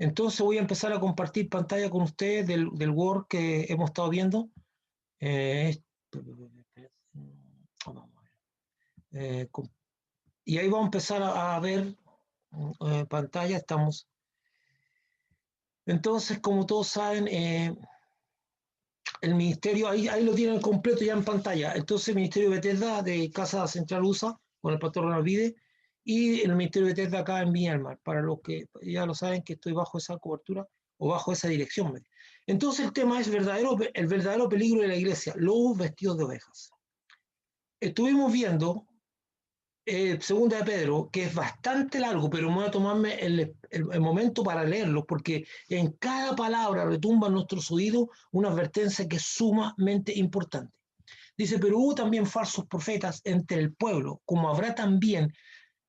Entonces voy a empezar a compartir pantalla con ustedes del Word que hemos estado viendo. Y ahí vamos a empezar a ver pantalla. Estamos. Entonces, como todos saben, el ministerio, ahí lo tienen completo ya en pantalla. Entonces, el ministerio de Bethesda de Casa Central USA, con el pastor Ronald Vide, y el ministerio de Bethesda acá en Viña del Mar, para los que ya lo saben que estoy bajo esa cobertura o bajo esa dirección. Entonces, el tema es el verdadero peligro de la iglesia, lobos vestidos de ovejas. Estuvimos viendo Segunda de Pedro, que es bastante largo, pero me voy a tomarme el momento para leerlo, porque en cada palabra retumba en nuestros oídos una advertencia que es sumamente importante. Dice, pero hubo también falsos profetas entre el pueblo, como habrá también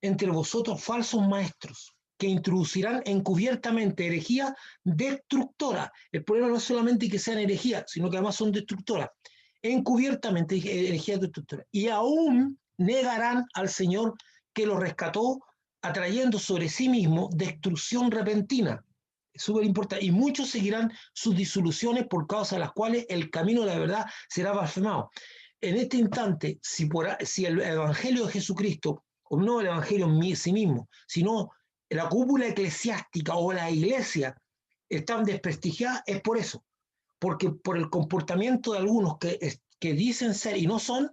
entre vosotros falsos maestros, que introducirán encubiertamente herejía destructora. El problema no es solamente que sean herejías, sino que además son destructoras. Encubiertamente herejía destructora. Y aún negarán al Señor que los rescató, atrayendo sobre sí mismo destrucción repentina. Es súper importante. Y muchos seguirán sus disoluciones, por causa de las cuales el camino de la verdad será blasfemado. En este instante, si el Evangelio de Jesucristo, o no el Evangelio en sí mismo, sino la cúpula eclesiástica o la iglesia están desprestigiadas, es por eso. Porque por el comportamiento de algunos que dicen ser y no son,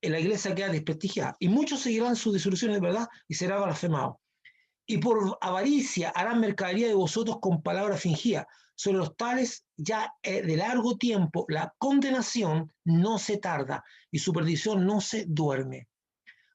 la iglesia queda desprestigiada. Y muchos seguirán sus disoluciones de verdad y será blasfemado. Y por avaricia harán mercadería de vosotros con palabras fingidas. Sobre los tales ya de largo tiempo la condenación no se tarda y su perdición no se duerme.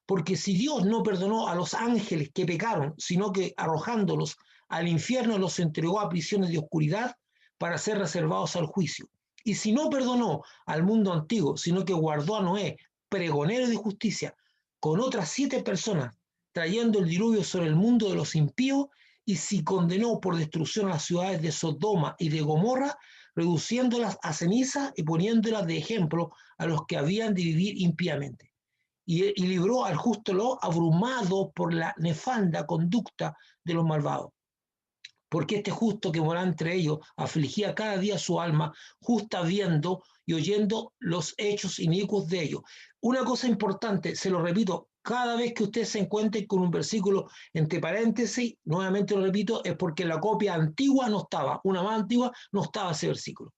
Porque si Dios no perdonó a los ángeles que pecaron, sino que arrojándolos al infierno los entregó a prisiones de oscuridad para ser reservados al juicio. Y si no perdonó al mundo antiguo, sino que guardó a Noé, pregonero de justicia, con otras 7 personas, trayendo el diluvio sobre el mundo de los impíos, y si condenó por destrucción a las ciudades de Sodoma y de Gomorra, reduciéndolas a ceniza y poniéndolas de ejemplo a los que habían de vivir impíamente. Y libró al justo Lot abrumado por la nefanda conducta de los malvados. Porque este justo que moraba entre ellos afligía cada día su alma, justa viendo y oyendo los hechos inicuos de ellos. Una cosa importante, se lo repito, cada vez que usted se encuentre con un versículo entre paréntesis, nuevamente lo repito, es porque la copia antigua no estaba, una más antigua no estaba ese versículo.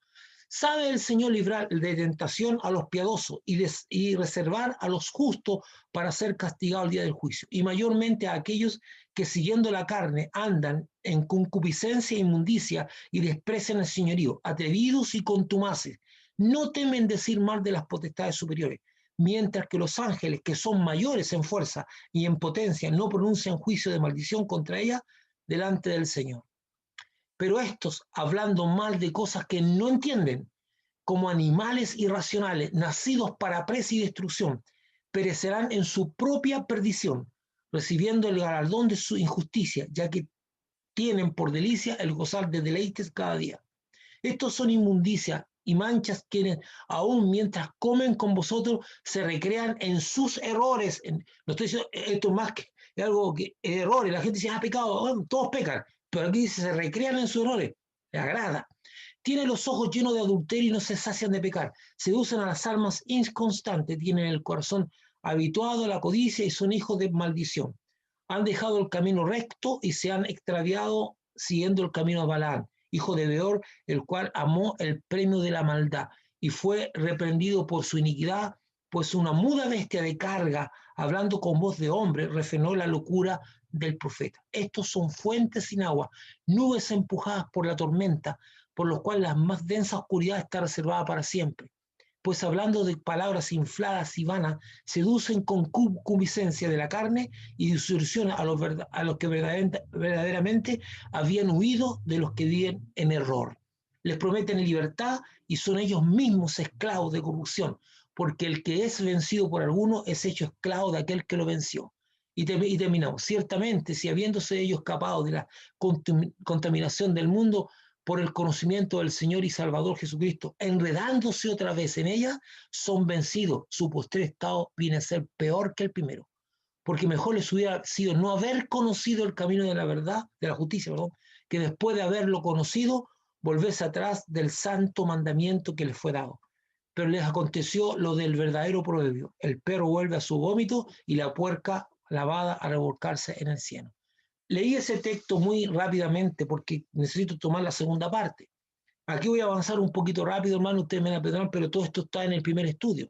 Sabe el Señor librar de tentación a los piadosos y reservar a los justos para ser castigados el día del juicio, y mayormente a aquellos que siguiendo la carne andan en concupiscencia e inmundicia y desprecian el señorío, atrevidos y contumaces, no temen decir mal de las potestades superiores, mientras que los ángeles, que son mayores en fuerza y en potencia, no pronuncian juicio de maldición contra ellas delante del Señor. Pero estos, hablando mal de cosas que no entienden, como animales irracionales, nacidos para presa y destrucción, perecerán en su propia perdición, recibiendo el galardón de su injusticia, ya que tienen por delicia el gozar de deleites cada día. Estos son inmundicia y manchas quienes, aún mientras comen con vosotros, se recrean en sus errores. No estoy diciendo esto más que algo que errores. La gente dice, pecado, bueno, todos pecan. Pero aquí dice, se recrean en sus errores. Le agrada. Tienen los ojos llenos de adulterio y no se sacian de pecar. Seducen a las almas inconstantes. Tienen el corazón habituado a la codicia y son hijos de maldición. Han dejado el camino recto y se han extraviado siguiendo el camino de Balaam, hijo de Beor, el cual amó el premio de la maldad y fue reprendido por su iniquidad, pues una muda bestia de carga, hablando con voz de hombre, refrenó la locura del profeta. Estos son fuentes sin agua, nubes empujadas por la tormenta, por lo cual la más densa oscuridad está reservada para siempre. Pues hablando de palabras infladas y vanas, seducen con concupiscencia de la carne y disolucionan a los que verdaderamente habían huido de los que viven en error. Les prometen libertad y son ellos mismos esclavos de corrupción, porque el que es vencido por alguno es hecho esclavo de aquel que lo venció. Y terminamos. Ciertamente, si habiéndose ellos escapado de la contaminación del mundo, por el conocimiento del Señor y Salvador Jesucristo, enredándose otra vez en ella, son vencidos. Su postrer estado viene a ser peor que el primero. Porque mejor les hubiera sido no haber conocido el camino de la verdad, de la justicia, perdón, que después de haberlo conocido, volviese atrás del santo mandamiento que les fue dado. Pero les aconteció lo del verdadero proverbio: el perro vuelve a su vómito y la puerca lavada a revolcarse en el cieno. Leí ese texto muy rápidamente porque necesito tomar la segunda parte. Aquí voy a avanzar un poquito rápido, hermano, ustedes me van a perdonar, pero todo esto está en el primer estudio.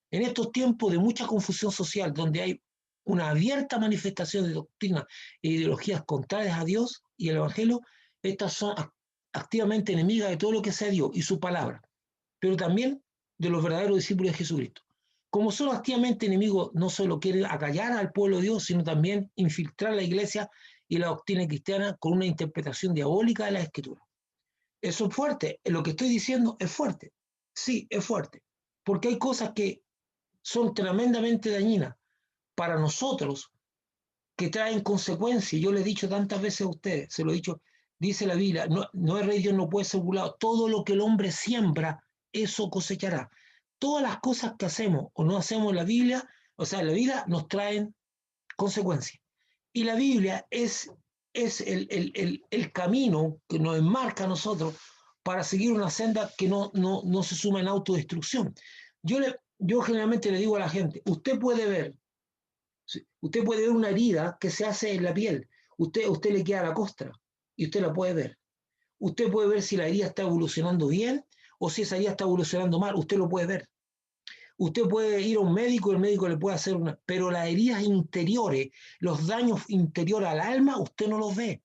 En estos tiempos de mucha confusión social, donde hay una abierta manifestación de doctrinas e ideologías contrarias a Dios y el Evangelio, estas son activamente enemigas de todo lo que sea Dios y su palabra, pero también de los verdaderos discípulos de Jesucristo. Como son activamente enemigos, no solo quieren acallar al pueblo de Dios, sino también infiltrar la iglesia y la doctrina cristiana con una interpretación diabólica de la Escritura. Eso es fuerte, lo que estoy diciendo es fuerte, sí, es fuerte, porque hay cosas que son tremendamente dañinas para nosotros, que traen consecuencias. Yo le he dicho tantas veces a ustedes, se lo he dicho, dice la Biblia, no es rey Dios, no puede ser burlado. Todo lo que el hombre siembra, eso cosechará. Todas las cosas que hacemos o no hacemos en la Biblia, o sea, en la vida nos traen consecuencias. Y la Biblia es el camino que nos enmarca a nosotros para seguir una senda que no se suma en autodestrucción. Yo generalmente le digo a la gente, usted puede ver una herida que se hace en la piel, usted le queda la costra y usted la puede ver. Usted puede ver si la herida está evolucionando bien o si esa herida está evolucionando mal, usted lo puede ver. Usted puede ir a un médico y el médico le puede hacer una, pero las heridas interiores, los daños interiores al alma, usted no los ve,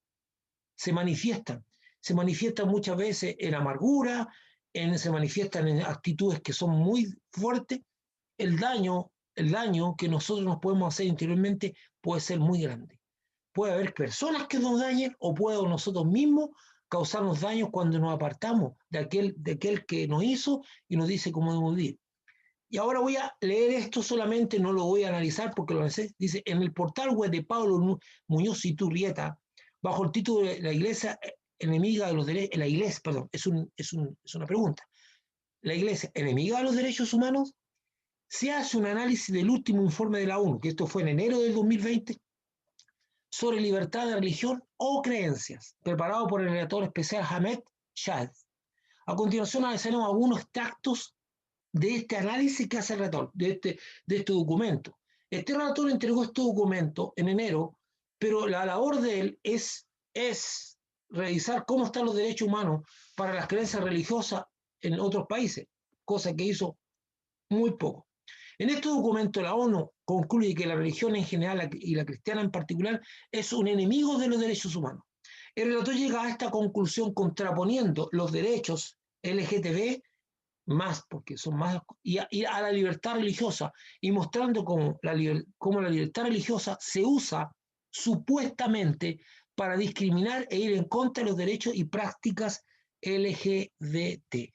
se manifiestan. Se manifiestan muchas veces en amargura, se manifiestan en actitudes que son muy fuertes. El daño que nosotros nos podemos hacer interiormente puede ser muy grande. Puede haber personas que nos dañen o puede nosotros mismos causarnos daños cuando nos apartamos de aquel que nos hizo y nos dice cómo debemos vivir. Y ahora voy a leer esto solamente, no lo voy a analizar porque lo sé. Dice, en el portal web de Pablo Muñoz Iturrieta, bajo el título de la iglesia enemiga de los derechos, la iglesia, perdón, es una pregunta. La iglesia enemiga de los derechos humanos, se hace un análisis del último informe de la ONU, que esto fue en enero del 2020, sobre libertad de religión o creencias, preparado por el relator especial Ahmed Shahid. A continuación analizaremos algunos extractos de este análisis que hace el relator, de este documento. Este relator entregó este documento en enero, pero la labor de él es revisar cómo están los derechos humanos para las creencias religiosas en otros países, cosa que hizo muy poco. En este documento la ONU concluye que la religión en general y la cristiana en particular es un enemigo de los derechos humanos. El relator llega a esta conclusión contraponiendo los derechos LGTB más, porque son más, y a la libertad religiosa, y mostrando cómo la libertad religiosa se usa supuestamente para discriminar e ir en contra de los derechos y prácticas LGBT.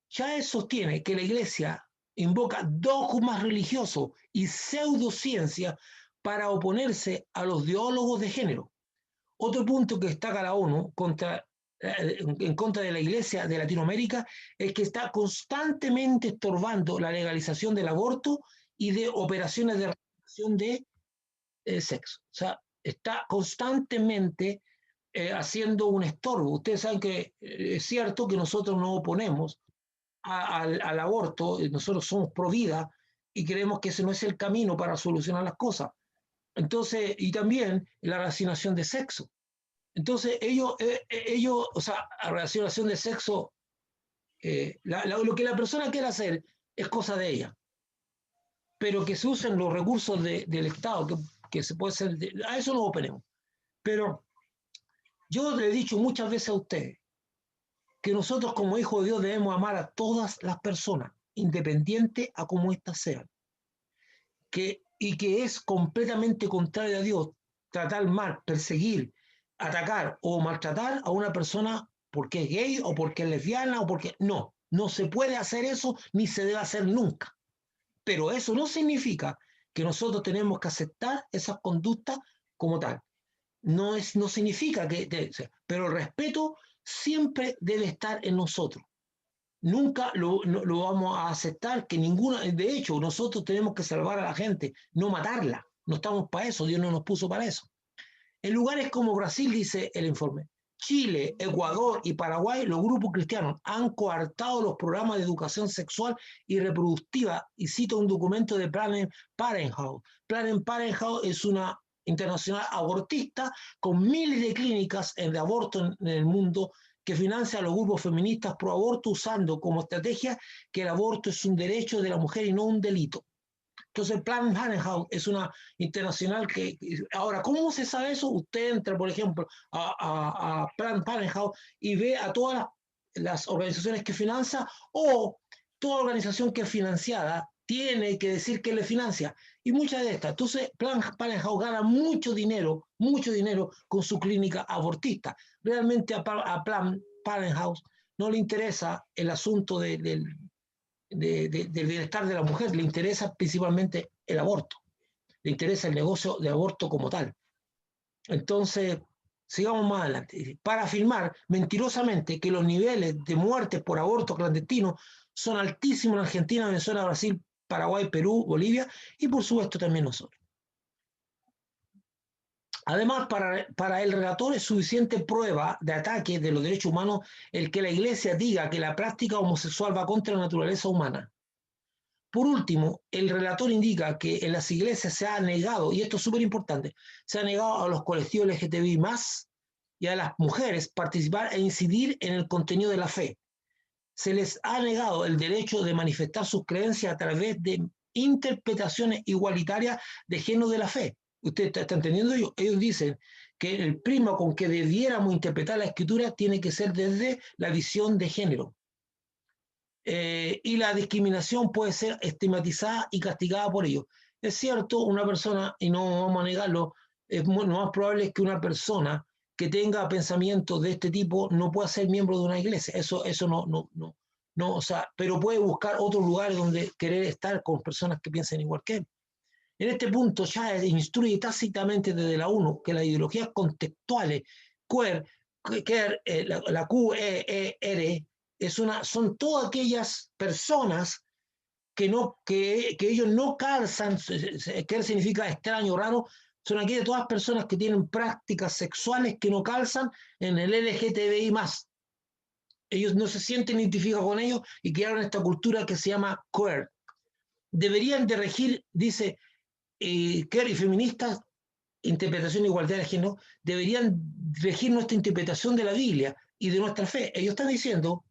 Chávez sostiene que la Iglesia invoca dogmas religiosos y pseudociencia para oponerse a los ideólogos de género. Otro punto que destaca la ONU en contra de la Iglesia de Latinoamérica es que está constantemente estorbando la legalización del aborto y de operaciones de reproducción de sexo. O sea, está constantemente haciendo un estorbo. Ustedes saben que es cierto que nosotros nos oponemos al aborto, nosotros somos pro vida y creemos que ese no es el camino para solucionar las cosas. Entonces, y también la reasignación de sexo. Entonces, ellos o sea, la reasignación de sexo, lo que la persona quiera hacer es cosa de ella, pero que se usen los recursos del Estado, que se puede hacer, a eso nos oponemos. Pero yo le he dicho muchas veces a ustedes que nosotros como hijos de Dios debemos amar a todas las personas, independiente a cómo éstas sean. Y que es completamente contrario a Dios tratar mal, perseguir, atacar o maltratar a una persona porque es gay o porque es lesbiana o porque... No se puede hacer eso ni se debe hacer nunca. Pero eso no significa que nosotros tenemos que aceptar esas conductas como tal. No significa pero el respeto siempre debe estar en nosotros. Nunca lo vamos a aceptar que ninguna, de hecho, nosotros tenemos que salvar a la gente, no matarla. No estamos para eso, Dios no nos puso para eso. En lugares como Brasil, dice el informe, Chile, Ecuador y Paraguay, los grupos cristianos han coartado los programas de educación sexual y reproductiva, y cito un documento de Planned Parenthood. Planned Parenthood es una internacional abortista con miles de clínicas de aborto en el mundo que financia a los grupos feministas pro aborto usando como estrategia que el aborto es un derecho de la mujer y no un delito. Entonces, Planned Parenthood es una internacional que... Ahora, ¿cómo se sabe eso? Usted entra, por ejemplo, a Planned Parenthood y ve a todas las organizaciones que financia, o toda organización que es financiada tiene que decir que le financia. Y muchas de estas. Entonces, Planned Parenthood gana mucho dinero con su clínica abortista. Realmente a Planned Parenthood no le interesa el asunto del bienestar de la mujer, le interesa principalmente el aborto, le interesa el negocio de aborto como tal. Entonces, sigamos más adelante. Para afirmar mentirosamente que los niveles de muertes por aborto clandestino son altísimos en Argentina, Venezuela, Brasil, Paraguay, Perú, Bolivia y por supuesto también nosotros. Además, para el relator es suficiente prueba de ataque de los derechos humanos el que la Iglesia diga que la práctica homosexual va contra la naturaleza humana. Por último, el relator indica que en las iglesias se ha negado, y esto es súper importante, se ha negado a los colectivos LGTBI más y a las mujeres participar e incidir en el contenido de la fe. Se les ha negado el derecho de manifestar sus creencias a través de interpretaciones igualitarias de género de la fe. ¿Usted está entendiendo? Ellos dicen que el prisma con que debiéramos interpretar la escritura tiene que ser desde la visión de género. Y la discriminación puede ser estigmatizada y castigada por ello. Es cierto, una persona, y no vamos a negarlo, lo más probable es que una persona que tenga pensamientos de este tipo no pueda ser miembro de una iglesia. Eso no, o sea, pero puede buscar otros lugares donde querer estar con personas que piensen igual que él. En este punto ya instruye tácitamente desde la ONU que las ideologías contextuales, queer, la QER, son todas aquellas personas que ellos no calzan, queer significa extraño, raro, son aquellas todas personas que tienen prácticas sexuales que no calzan en el LGTBI+. Ellos no se sienten identificados con ellos y crearon esta cultura que se llama queer. Deberían de regir, dice, queer y feministas, interpretación de igualdad de género, deberían regir nuestra interpretación de la Biblia y de nuestra fe. Ellos están diciendo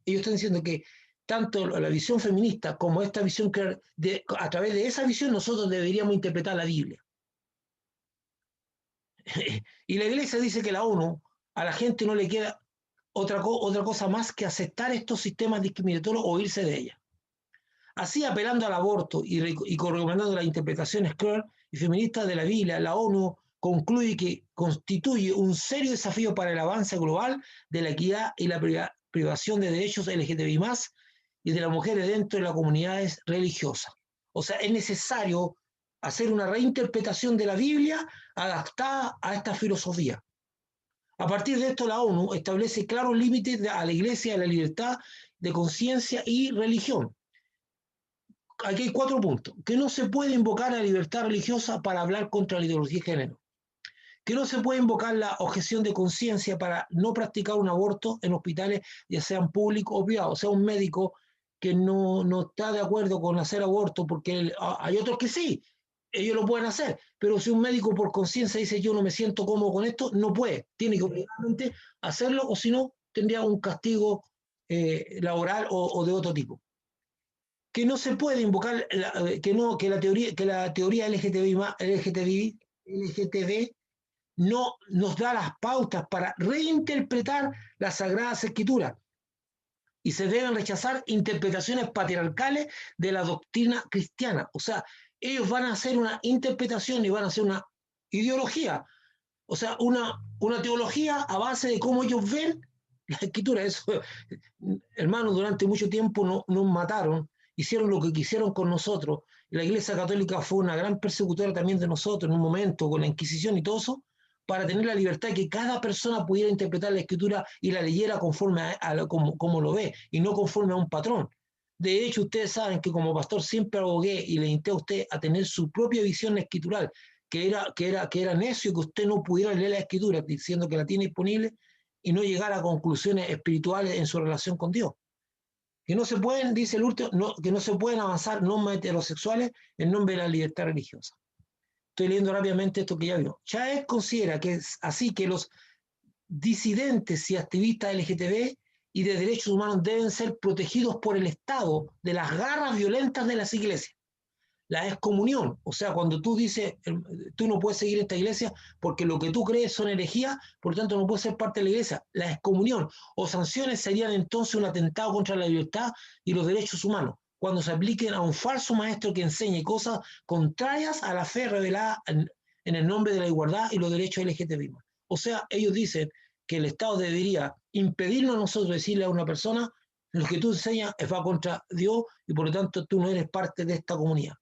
que tanto la visión feminista como esta visión que a través de esa visión nosotros deberíamos interpretar la Biblia. Y la Iglesia dice que la ONU, a la gente no le queda otra cosa más que aceptar estos sistemas discriminatorios o irse de ella. Así, apelando al aborto y recomendando las interpretaciones queer y feministas de la Biblia, la ONU concluye que constituye un serio desafío para el avance global de la equidad y la privación de derechos LGTBI+, y de las mujeres dentro de las comunidades religiosas. O sea, es necesario hacer una reinterpretación de la Biblia adaptada a esta filosofía. A partir de esto, la ONU establece claros límites a la Iglesia, a la libertad de conciencia y religión. Aquí hay 4 puntos. Que no se puede invocar la libertad religiosa para hablar contra la ideología de género. Que no se puede invocar la objeción de conciencia para no practicar un aborto en hospitales, ya sean públicos o privados. O sea, un médico que no está de acuerdo con hacer aborto, porque hay otros que sí, ellos lo pueden hacer, pero si un médico por conciencia dice yo no me siento cómodo con esto, no puede, tiene que obligadamente hacerlo, o si no, tendría un castigo laboral o de otro tipo. Que no se puede invocar, que la teoría LGTB no nos da las pautas para reinterpretar las Sagradas Escrituras, y se deben rechazar interpretaciones patriarcales de la doctrina cristiana. O sea, ellos van a hacer una interpretación y van a hacer una ideología, o sea, una teología a base de cómo ellos ven la Escritura. Eso, hermanos, durante mucho tiempo nos mataron, hicieron lo que quisieron con nosotros. La Iglesia Católica fue una gran persecutora también de nosotros en un momento, con la Inquisición y todo eso, para tener la libertad de que cada persona pudiera interpretar la Escritura y la leyera conforme como lo ve, y no conforme a un patrón. De hecho, ustedes saben que como pastor siempre abogué y le inté a usted a tener su propia visión escritural, que era necio que usted no pudiera leer la Escritura diciendo que la tiene disponible, y no llegar a conclusiones espirituales en su relación con Dios. Que no se pueden, dice el último, no, que no se pueden avanzar normas heterosexuales en nombre de la libertad religiosa. Estoy leyendo rápidamente esto que ya vio. Chávez considera que es así que los disidentes y activistas LGTB y de derechos humanos deben ser protegidos por el Estado de las garras violentas de las iglesias. La excomunión, o sea, cuando tú dices, tú no puedes seguir esta iglesia porque lo que tú crees son herejías, por lo tanto no puedes ser parte de la iglesia. La excomunión o sanciones serían entonces un atentado contra la libertad y los derechos humanos, cuando se apliquen a un falso maestro que enseñe cosas contrarias a la fe revelada en el nombre de la igualdad y los derechos LGTBI. O sea, ellos dicen que el Estado debería impedirnos a nosotros decirle a una persona lo que tú enseñas va contra Dios y por lo tanto tú no eres parte de esta comunidad.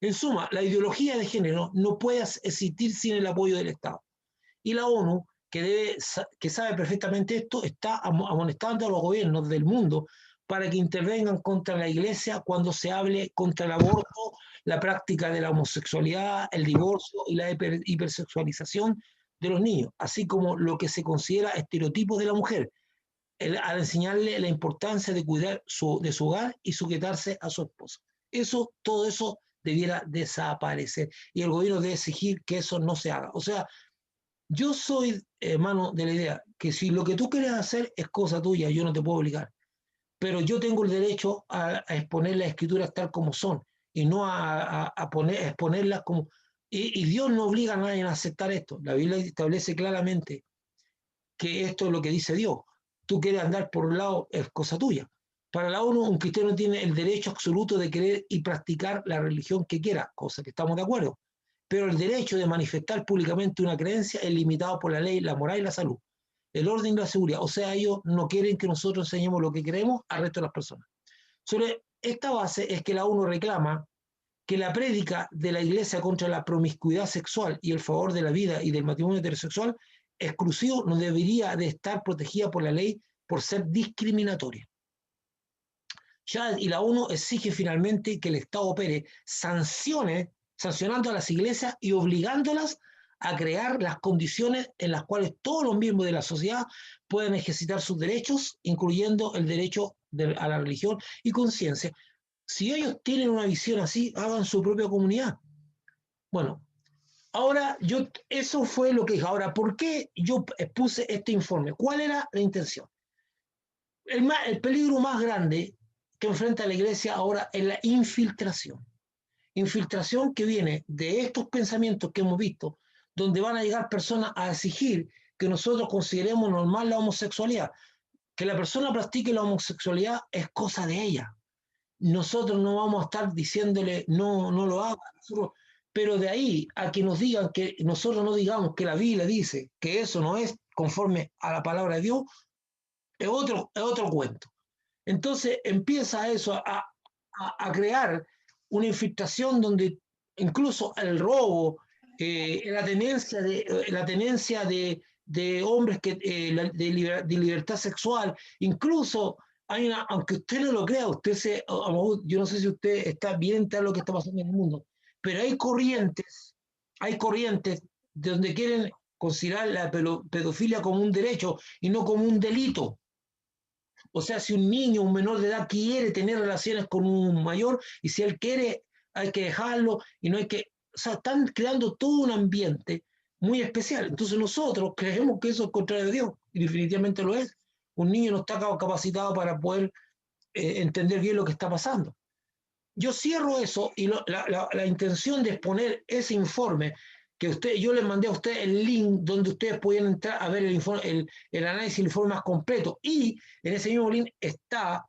En suma, la ideología de género no puede existir sin el apoyo del Estado. Y la ONU, que sabe perfectamente esto, está amonestando a los gobiernos del mundo para que intervengan contra la iglesia cuando se hable contra el aborto, la práctica de la homosexualidad, el divorcio y la hipersexualización de los niños, así como lo que se considera estereotipos de la mujer, al enseñarle la importancia de cuidar de su hogar y sujetarse a su esposo. Todo eso debiera desaparecer y el gobierno debe exigir que eso no se haga. O sea, yo soy, hermano, de la idea que si lo que tú quieres hacer es cosa tuya, yo no te puedo obligar, pero yo tengo el derecho a exponer las escrituras tal como son y no a exponerlas como... Y Dios no obliga a nadie a aceptar esto. La Biblia establece claramente que esto es lo que dice Dios. Tú quieres andar por un lado, es cosa tuya. Para la ONU, un cristiano tiene el derecho absoluto de querer y practicar la religión que quiera, cosa que estamos de acuerdo. Pero el derecho de manifestar públicamente una creencia es limitado por la ley, la moral y la salud, el orden y la seguridad. O sea, ellos no quieren que nosotros enseñemos lo que queremos al resto de las personas. Sobre esta base es que la ONU reclama que la prédica de la Iglesia contra la promiscuidad sexual y el favor de la vida y del matrimonio heterosexual exclusivo no debería de estar protegida por la ley por ser discriminatoria. Chad y la ONU exige finalmente que el Estado opere sancionando a las iglesias y obligándolas a crear las condiciones en las cuales todos los miembros de la sociedad pueden ejercitar sus derechos, incluyendo el derecho a la religión y conciencia. Si ellos tienen una visión así, hagan su propia comunidad. Bueno, ahora eso fue lo que dije. Ahora, ¿por qué yo expuse este informe? ¿Cuál era la intención? El peligro más grande que enfrenta la iglesia ahora es la infiltración. Infiltración que viene de estos pensamientos que hemos visto, donde van a llegar personas a exigir que nosotros consideremos normal la homosexualidad. Que la persona practique la homosexualidad es cosa de ella. Nosotros no vamos a estar diciéndole no, no lo haga. Pero de ahí a que nos digan que nosotros no digamos que la Biblia dice que eso no es conforme a la palabra de Dios, es otro cuento. Entonces empieza eso a crear una infiltración donde incluso el robo, la tenencia de hombres de libertad sexual, incluso aunque usted no lo crea, yo no sé si usted está bien enterado de lo que está pasando en el mundo, pero hay corrientes de donde quieren considerar la pedofilia como un derecho y no como un delito. O sea, si un niño, un menor de edad quiere tener relaciones con un mayor y si él quiere, hay que dejarlo y no hay que... O sea, están creando todo un ambiente muy especial. Entonces nosotros creemos que eso es contrario de Dios y definitivamente lo es. Un niño no está capacitado para poder entender bien lo que está pasando. Yo cierro eso y la intención de exponer ese informe que yo les mandé a ustedes el link donde ustedes pueden entrar a ver el análisis, el informe más completo. Y en ese mismo link está,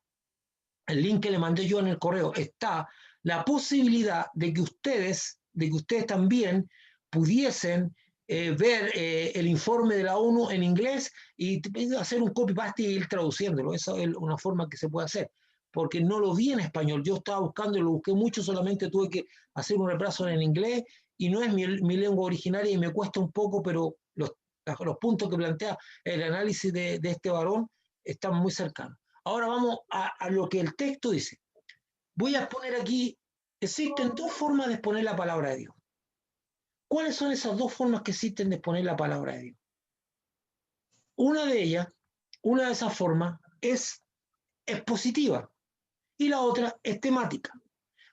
el link que le mandé yo en el correo, está la posibilidad de que ustedes también pudiesen ver el informe de la ONU en inglés y hacer un copy-paste y ir traduciéndolo. Esa es una forma que se puede hacer, porque no lo vi en español. Yo estaba buscando y lo busqué mucho, solamente tuve que hacer un repaso en inglés y no es mi lengua originaria y me cuesta un poco, pero los puntos que plantea el análisis de este varón están muy cercanos. Ahora vamos a lo que el texto dice. Voy a exponer aquí, existen dos formas de exponer la palabra de Dios. ¿Cuáles son esas dos formas que existen de exponer la palabra de Dios? Una de ellas Una de esas formas es expositiva y la otra es temática.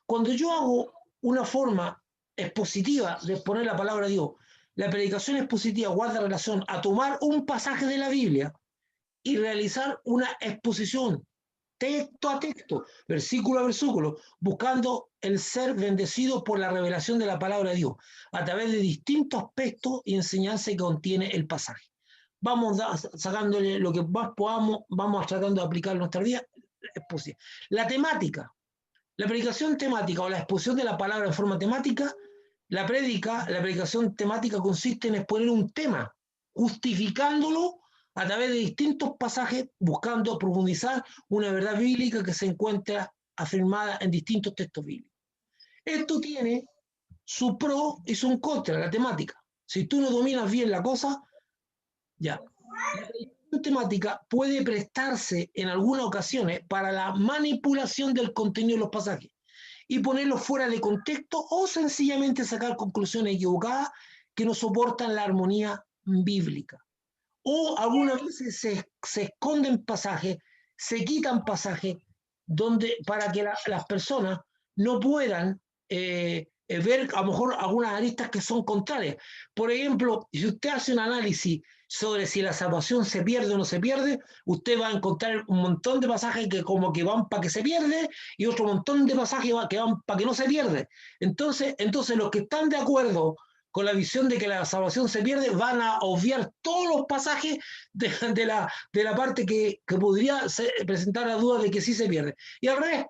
Cuando yo hago una forma expositiva de poner la palabra de Dios, la predicación expositiva guarda relación a tomar un pasaje de la Biblia y realizar una exposición texto a texto, versículo a versículo, buscando el ser bendecido por la revelación de la palabra de Dios a través de distintos aspectos y enseñanzas que contiene el pasaje. Vamos sacándole lo que más podamos, vamos tratando de aplicar en nuestra vida. La temática, la predicación temática o la exposición de la palabra en forma temática, la predicación temática consiste en exponer un tema, justificándolo a través de distintos pasajes, buscando profundizar una verdad bíblica que se encuentra afirmada en distintos textos bíblicos. Esto tiene su pro y su contra, la temática. Si tú no dominas bien la cosa, ya. La predicación temática puede prestarse en algunas ocasiones para la manipulación del contenido de los pasajes y ponerlos fuera de contexto o sencillamente sacar conclusiones equivocadas que no soportan la armonía bíblica. O algunas veces se esconden pasajes, se quitan pasajes para que las personas no puedan ver a lo mejor algunas aristas que son contrarias. Por ejemplo, si usted hace un análisis sobre si la salvación se pierde o no se pierde, usted va a encontrar un montón de pasajes que como que van para que se pierde y otro montón de pasajes que van para que no se pierde. Entonces los que están de acuerdo con la visión de que la salvación se pierde, van a obviar todos los pasajes de la parte que podría presentar la duda de que sí se pierde. Y al revés,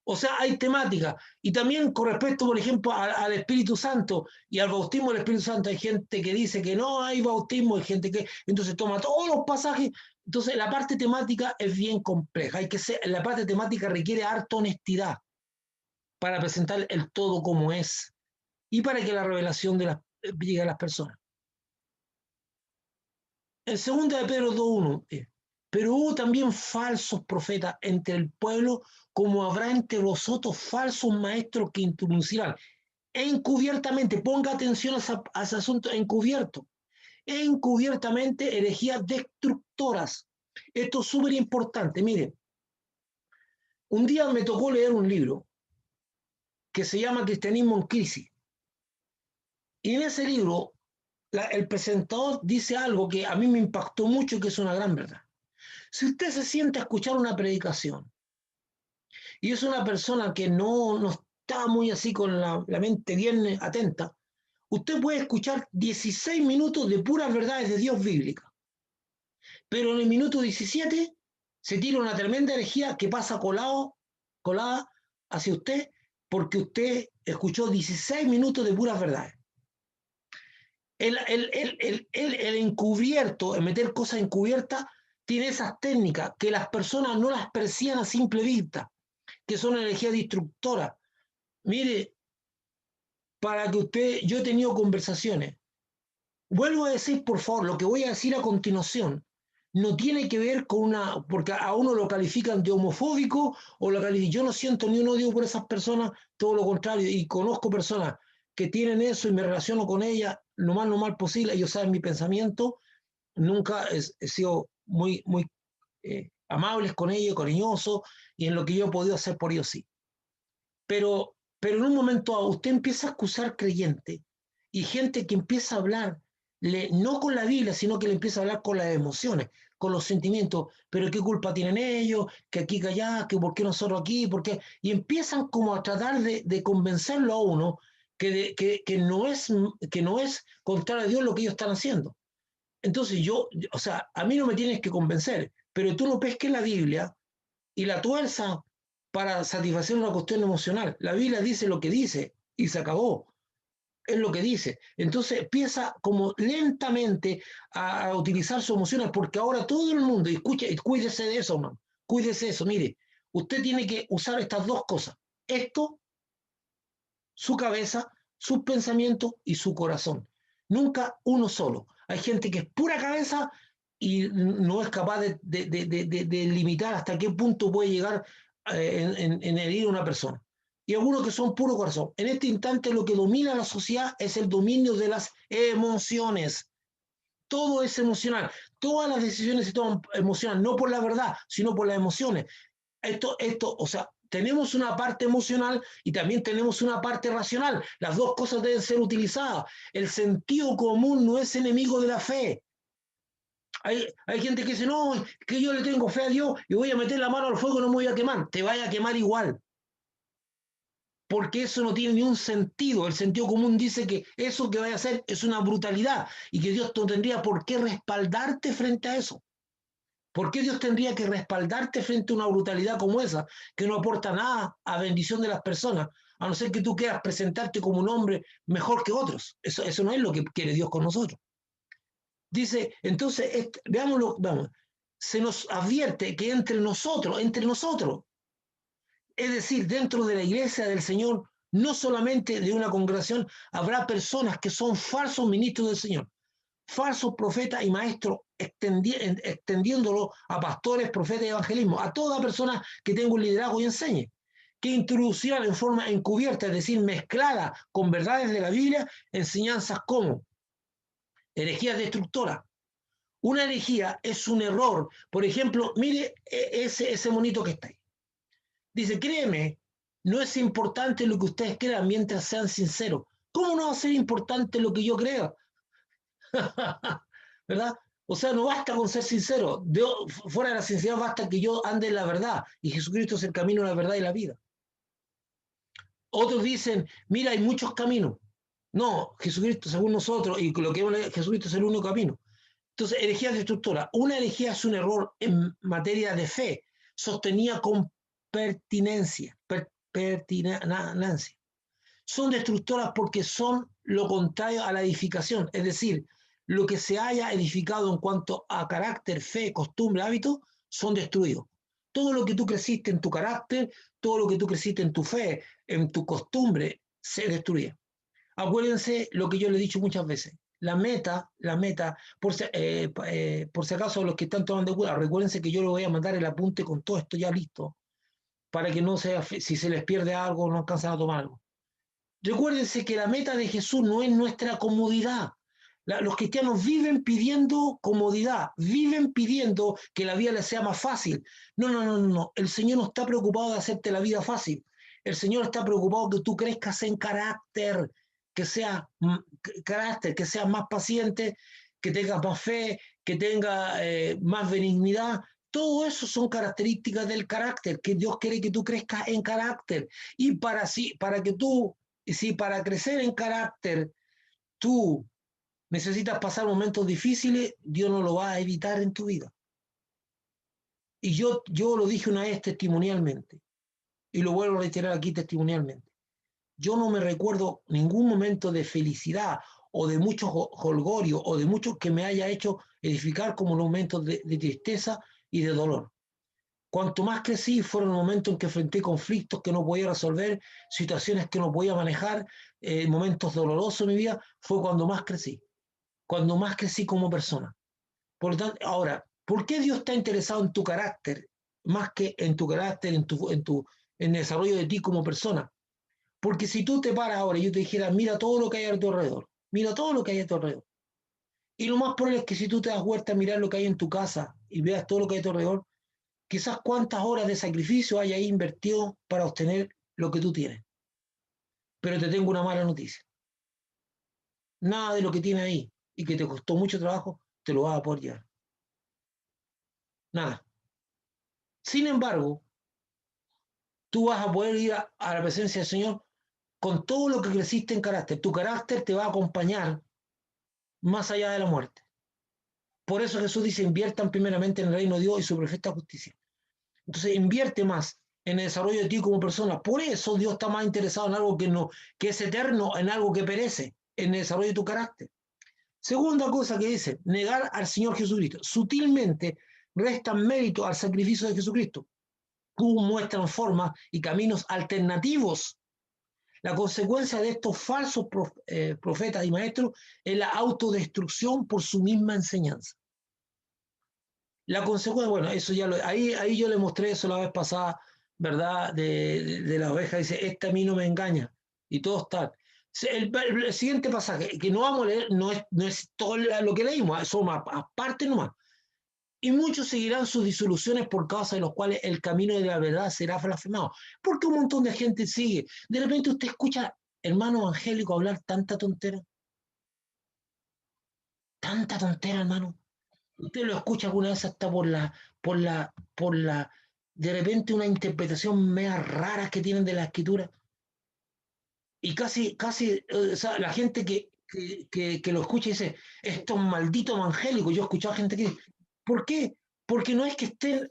o sea, hay temática. Y también con respecto, por ejemplo, al Espíritu Santo y al bautismo del Espíritu Santo, hay gente que dice que no hay bautismo, hay gente que entonces toma todos los pasajes. Entonces, la parte temática es bien compleja. La parte temática requiere harta honestidad para presentar el todo como es y para que la revelación llegue a las personas. En 2 de Pedro 2:1, pero hubo también falsos profetas entre el pueblo, como habrá entre vosotros falsos maestros que introducirán encubiertamente, ponga atención a ese asunto, encubiertamente herejías destructoras. Esto es súper importante. Miren, un día me tocó leer un libro que se llama Cristianismo en Crisis. Y en ese libro, el presentador dice algo que a mí me impactó mucho, que es una gran verdad. Si usted se siente a escuchar una predicación y es una persona que no está muy así con la mente bien atenta, usted puede escuchar 16 minutos de puras verdades de Dios bíblica. Pero en el minuto 17 se tira una tremenda herejía que pasa colada hacia usted porque usted escuchó 16 minutos de puras verdades. El encubierto, el meter cosas encubiertas, tiene esas técnicas que las personas no las percibían a simple vista, que son energías destructoras. Mire, para que yo he tenido conversaciones. Vuelvo a decir, por favor, lo que voy a decir a continuación no tiene que ver con porque a uno lo califican de homofóbico o yo no siento ni un odio por esas personas, todo lo contrario, y conozco personas que tienen eso y me relaciono con ellas lo más normal posible, ellos saben mi pensamiento, nunca he sido muy amables con ellos, cariñosos, y en lo que yo he podido hacer por ellos sí. Pero en un momento usted empieza a acusar creyentes y gente que empieza a hablar, no con la Biblia, sino que le empieza a hablar con las emociones, con los sentimientos, pero qué culpa tienen ellos, que aquí, que allá, que por qué nosotros aquí, por qué, y empiezan como a tratar de convencerlo a uno que no es contrario a Dios lo que ellos están haciendo. Entonces o sea, a mí no me tienes que convencer, pero tú no pesques la Biblia y la tuerza para satisfacer una cuestión emocional. La Biblia dice lo que dice y se acabó. Es lo que dice. Entonces empieza como lentamente a utilizar sus emociones, porque ahora todo el mundo, y escuche, cuídese de eso, man. Cuídese de eso. Mire, usted tiene que usar estas dos cosas. Esto, su cabeza, sus pensamientos y su corazón. Nunca uno solo. Hay gente que es pura cabeza y no es capaz de limitar hasta qué punto puede llegar en herir a una persona. Y algunos que son puro corazón. En este instante lo que domina la sociedad es el dominio de las emociones. Todo es emocional. Todas las decisiones se toman emocional, no por la verdad, sino por las emociones. O sea, tenemos una parte emocional y también tenemos una parte racional. Las dos cosas deben ser utilizadas. El sentido común no es enemigo de la fe. Hay gente que dice, no, que yo le tengo fe a Dios y voy a meter la mano al fuego y no me voy a quemar. Te vaya a quemar igual. Porque eso no tiene ni un sentido. El sentido común dice que eso que vaya a hacer es una brutalidad y que Dios no tendría por qué respaldarte frente a eso. ¿Por qué Dios tendría que respaldarte frente a una brutalidad como esa, que no aporta nada a bendición de las personas, a no ser que tú quieras presentarte como un hombre mejor que otros? Eso no es lo que quiere Dios con nosotros. Dice, entonces, veámoslo, vamos, se nos advierte que entre nosotros, es decir, dentro de la iglesia del Señor, no solamente de una congregación, habrá personas que son falsos ministros del Señor, falsos profetas y maestros, extendiéndolo a pastores, profetas y evangelismo, a toda persona que tenga un liderazgo y enseñe, que introducirán en forma encubierta, es decir, mezclada con verdades de la Biblia, enseñanzas como herejías destructoras. Una herejía es un error. Por ejemplo, mire ese monito que está ahí. Dice, créeme, no es importante lo que ustedes crean mientras sean sinceros. ¿Cómo no va a ser importante lo que yo crea? ¿Verdad? O sea, no basta con ser sincero. Fuera de la sinceridad basta que yo ande en la verdad. Y Jesucristo es el camino, la verdad y la vida. Otros dicen, mira, hay muchos caminos. No, Jesucristo, según nosotros, y lo que vemos, Jesucristo es el único camino. Entonces, herejía destructora. Una herejía es un error en materia de fe, sostenida con pertinencia. Son destructoras porque son lo contrario a la edificación, es decir, lo que se haya edificado en cuanto a carácter, fe, costumbre, hábito, son destruidos. Todo lo que tú creciste en tu carácter, todo lo que tú creciste en tu fe, en tu costumbre, se destruye. Acuérdense lo que yo le he dicho muchas veces. La meta, por si acaso los que están tomando cura, recuérdense que yo le voy a mandar el apunte con todo esto ya listo, para que no sea, si se les pierde algo, no alcanzan a tomar algo. Recuérdense que la meta de Jesús no es nuestra comodidad. Los cristianos viven pidiendo comodidad, viven pidiendo que la vida les sea más fácil. No, no, no, no. El Señor no está preocupado de hacerte la vida fácil. El Señor está preocupado que tú crezcas en carácter, que sea carácter, que seas más paciente, que tengas más fe, que tengas más benignidad. Todo eso son características del carácter, que Dios quiere que tú crezcas en carácter. Y para que tú, si para crecer en carácter tú necesitas pasar momentos difíciles, Dios no lo va a evitar en tu vida. Y yo lo dije una vez testimonialmente, y lo vuelvo a reiterar aquí testimonialmente. Yo no me recuerdo ningún momento de felicidad o de mucho jolgorio o de mucho que me haya hecho edificar como momentos de tristeza y de dolor. Cuanto más crecí, fueron momentos en que enfrenté conflictos que no podía resolver, situaciones que no podía manejar, momentos dolorosos en mi vida, fue cuando más crecí como persona. Por lo tanto, ahora, ¿por qué Dios está interesado en tu carácter más que en tu carácter, en el desarrollo de ti como persona? Porque si tú te paras ahora y yo te dijera, mira todo lo que hay a tu alrededor, mira todo lo que hay a tu alrededor, y lo más probable es que si tú te das vuelta a mirar lo que hay en tu casa y veas todo lo que hay a tu alrededor, quizás cuántas horas de sacrificio hayas invertido para obtener lo que tú tienes. Pero te tengo una mala noticia. Nada de lo que tienes ahí y que te costó mucho trabajo, te lo vas a poder llevar. Nada. Sin embargo, tú vas a poder ir a la presencia del Señor con todo lo que creciste en carácter. Tu carácter te va a acompañar más allá de la muerte. Por eso Jesús dice, inviertan primeramente en el reino de Dios y su perfecta justicia. Entonces, invierte más en el desarrollo de ti como persona. Por eso Dios está más interesado en algo que es eterno, en algo que perece, en el desarrollo de tu carácter. Segunda cosa que dice, negar al Señor Jesucristo. Sutilmente restan mérito al sacrificio de Jesucristo. Muestran formas y caminos alternativos. La consecuencia de estos falsos profetas y maestros es la autodestrucción por su misma enseñanza. La consecuencia, bueno, eso ya ahí yo le mostré eso la vez pasada, ¿verdad? De la oveja, dice, esta a mí no me engaña. Y todo está. El siguiente pasaje, que no vamos a leer, no es todo lo que leímos, son aparte nomás. Y muchos seguirán sus disoluciones por causa de los cuales el camino de la verdad será blasfemado. Porque un montón de gente sigue. De repente usted escucha, hermano evangélico, hablar tanta tontera. Tanta tontera, hermano. Usted lo escucha alguna vez hasta por la, de repente una interpretación mea rara que tienen de la escritura. Y casi, o sea, la gente que lo escucha dice, esto es un maldito evangélico. Yo he escuchado a gente que dice, ¿por qué? Porque no es que estén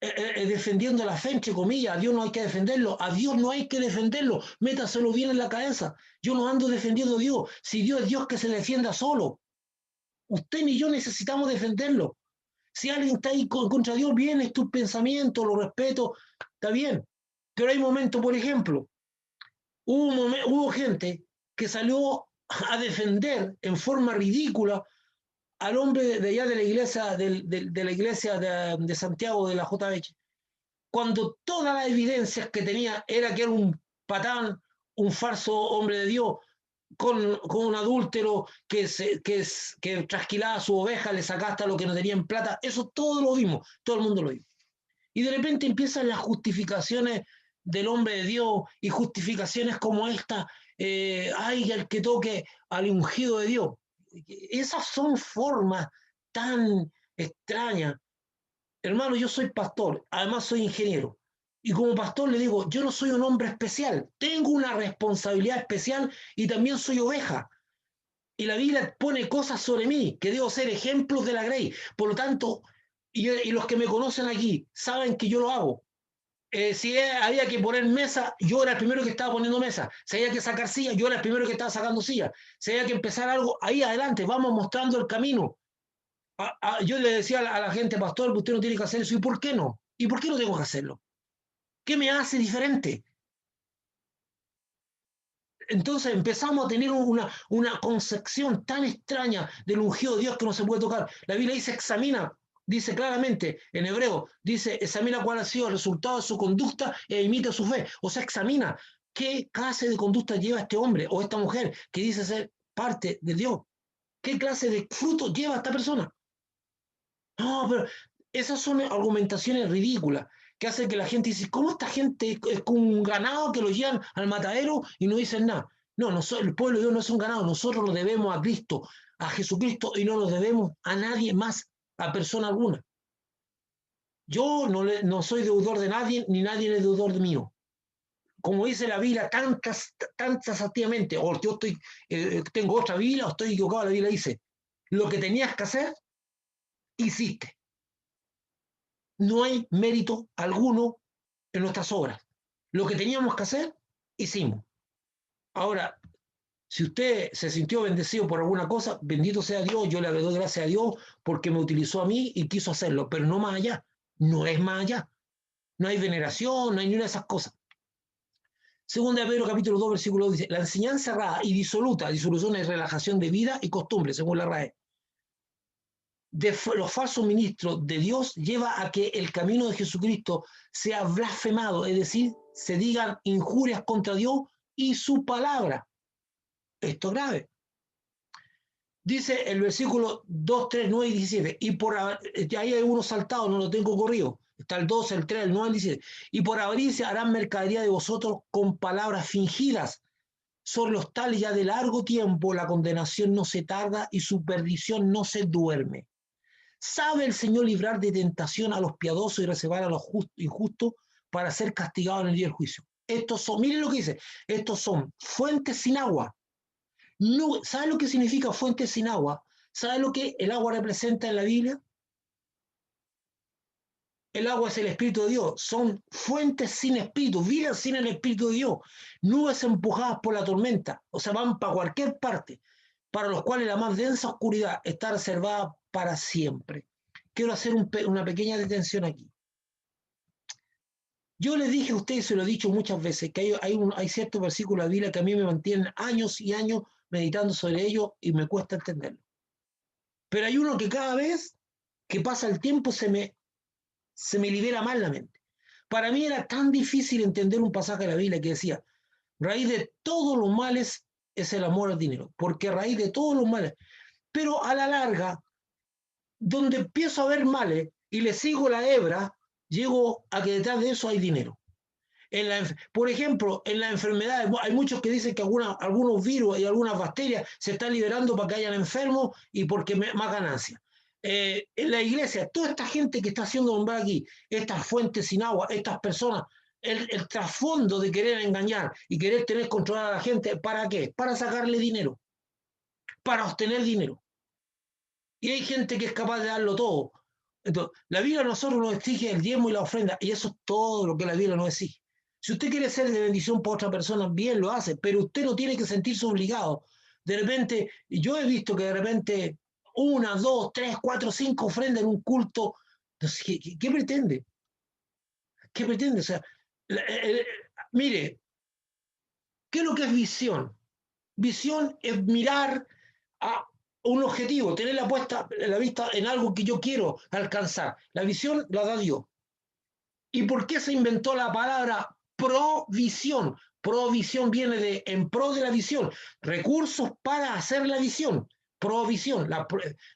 defendiendo la fe, entre comillas, a Dios no hay que defenderlo, a Dios no hay que defenderlo, métaselo bien en la cabeza. Yo no ando defendiendo a Dios, si Dios es Dios que se defienda solo. Usted ni yo necesitamos defenderlo. Si alguien está ahí contra Dios, bien, es tu pensamiento, lo respeto, está bien. Pero hay momentos, por ejemplo, hubo gente que salió a defender en forma ridícula al hombre de allá de la iglesia, de la iglesia de Santiago de la JH, cuando todas las evidencias que tenía era que era un patán, un falso hombre de Dios, con un adúltero que trasquilaba a su oveja, le sacaba hasta lo que no tenía en plata, eso todo lo vimos, todo el mundo lo vio. Y de repente empiezan las justificaciones del hombre de Dios y justificaciones como esta, ay, el que toque al ungido de Dios. Esas son formas tan extrañas. Hermano, yo soy pastor, además soy ingeniero. Y como pastor le digo, yo no soy un hombre especial, tengo una responsabilidad especial y también soy oveja. Y la Biblia pone cosas sobre mí, que debo ser ejemplos de la grey. Por lo tanto, y los que me conocen aquí saben que yo lo hago. Si había que poner mesa, yo era el primero que estaba poniendo mesa. Si había que sacar silla, yo era el primero que estaba sacando silla. Si había que empezar algo, ahí adelante, vamos mostrando el camino. Yo le decía a la gente, pastor, usted no tiene que hacer eso. ¿Y por qué no? ¿Y por qué no tengo que hacerlo? ¿Qué me hace diferente? Entonces empezamos a tener una concepción tan extraña del ungido de Dios que no se puede tocar. La Biblia dice, examina, dice claramente en hebreo, dice, examina cuál ha sido el resultado de su conducta e imita su fe. O sea, examina qué clase de conducta lleva este hombre o esta mujer que dice ser parte de Dios. ¿Qué clase de fruto lleva esta persona? No, pero esas son argumentaciones ridículas que hacen que la gente dice, ¿cómo esta gente es como un ganado que lo llevan al matadero y no dicen nada? No, el pueblo de Dios no es un ganado, nosotros lo debemos a Cristo, a Jesucristo, y no lo debemos a nadie más, a persona alguna. Yo no soy deudor de nadie, ni nadie es deudor de mío. Como dice la Biblia, tantas activamente, o yo tengo otra Biblia, o estoy equivocado, la Biblia dice, lo que tenías que hacer, hiciste. No hay mérito alguno en nuestras obras. Lo que teníamos que hacer, hicimos. Ahora, si usted se sintió bendecido por alguna cosa, bendito sea Dios, yo le doy gracias a Dios porque me utilizó a mí y quiso hacerlo, pero no más allá, no es más allá. No hay veneración, no hay ninguna de esas cosas. Segunda de Pedro capítulo 2, versículo 2 dice, la enseñanza errada y disoluta, disolución es relajación de vida y costumbre, según la RAE, de los falsos ministros de Dios lleva a que el camino de Jesucristo sea blasfemado, es decir, se digan injurias contra Dios y su palabra. Esto es grave. Dice el versículo 2, 3, 9 y 17, y ahí hay unos saltados, no lo tengo corrido, está el 2, el 3, el 9, el 17, y por avaricia harán mercadería de vosotros con palabras fingidas, sobre los tales ya de largo tiempo la condenación no se tarda y su perdición no se duerme. ¿Sabe el Señor librar de tentación a los piadosos y reservar a los injustos para ser castigados en el día del juicio? Estos son, miren lo que dice, estos son fuentes sin agua. No, ¿sabe lo que significa fuentes sin agua? ¿Sabe lo que el agua representa en la Biblia? El agua es el Espíritu de Dios. Son fuentes sin espíritu, vidas sin el Espíritu de Dios. Nubes empujadas por la tormenta. O sea, van para cualquier parte, para los cuales la más densa oscuridad está reservada para siempre. Quiero hacer una pequeña detención aquí. Yo les dije a ustedes, se lo he dicho muchas veces, que hay ciertos versículos de la Biblia que a mí me mantienen años y años meditando sobre ellos y me cuesta entenderlo. Pero hay uno que cada vez que pasa el tiempo se me libera más la mente. Para mí era tan difícil entender un pasaje de la Biblia que decía, raíz de todos los males es el amor al dinero, porque a raíz de todos los males, pero a la larga, donde empiezo a ver males y le sigo la hebra, llego a que detrás de eso hay dinero. Por ejemplo, en las enfermedades, hay muchos que dicen que algunos virus y algunas bacterias se están liberando para que hayan enfermos y porque más ganancias. En la iglesia, toda esta gente que está haciendo nombrar aquí, estas fuentes sin agua, estas personas, el trasfondo de querer engañar y querer tener controlada a la gente, ¿para qué? Para sacarle dinero, para obtener dinero. Y hay gente que es capaz de darlo todo. Entonces, la Biblia a nosotros nos exige el diezmo y la ofrenda, y eso es todo lo que la Biblia nos exige. Si usted quiere ser de bendición para otra persona, bien lo hace, pero usted no tiene que sentirse obligado. De repente, yo he visto que de repente 1, 2, 3, 4, 5 ofrendas en un culto. Entonces, ¿qué pretende? ¿Qué pretende? O sea, mire, ¿qué es lo que es visión? Visión es mirar a un objetivo, tener la vista en algo que yo quiero alcanzar. La visión la da Dios. ¿Y por qué se inventó la palabra provisión? Provisión viene de en pro de la visión, recursos para hacer la visión. Provisión,